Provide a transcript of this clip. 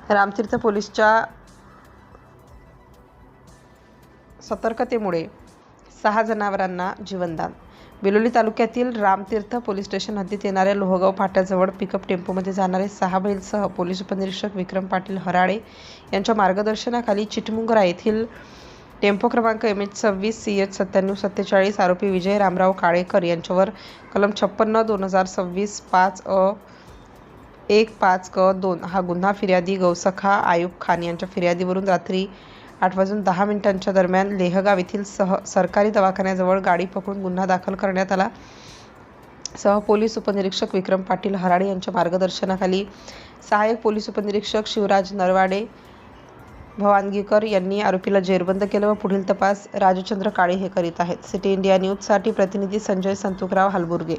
रामतीर्थ पोलीसच्या सतर्कतेमुळे 6 जनावरांना जीवनदान. बिलोली तालुक्यातील रामतीर्थ पोलीस स्टेशन हद्दीत येणाऱ्या लोहगाव फाट्याजवळ पिकअप टेम्पोमध्ये जाणारे 6 बैलसह पोलीस उपनिरीक्षक विक्रम पाटील हराळे यांच्या मार्गदर्शनाखाली चिटमुंगरा येथील टेम्पो क्रमांक MH26CH9747 आरोपी विजय रामराव काळेकर यांच्यावर कलम 56/2026 5-1-5-2 हा गुन्हा फिर्यादी गौसखा आयुब खान यांच्या फिर्यादीवरून रात्री 8:10 दरम्यान लेहगाव येथील सरकारी दवाखान्याजवळ गाडी पकडून गुन्हा दाखल करण्यात आला. पोलीस उपनिरीक्षक विक्रम पाटील हराळे यांच्या मार्गदर्शनाखाली सहाय्यक पोलीस उपनिरीक्षक शिवराज नरवाडे भवानगीकर यांनी आरोपीला जेरबंद केलं व पुढील तपास राजचंद्र काळे हे करीत आहेत. सिटी इंडिया न्यूजसाठी प्रतिनिधी संजय संतुकराव हलबुर्गे.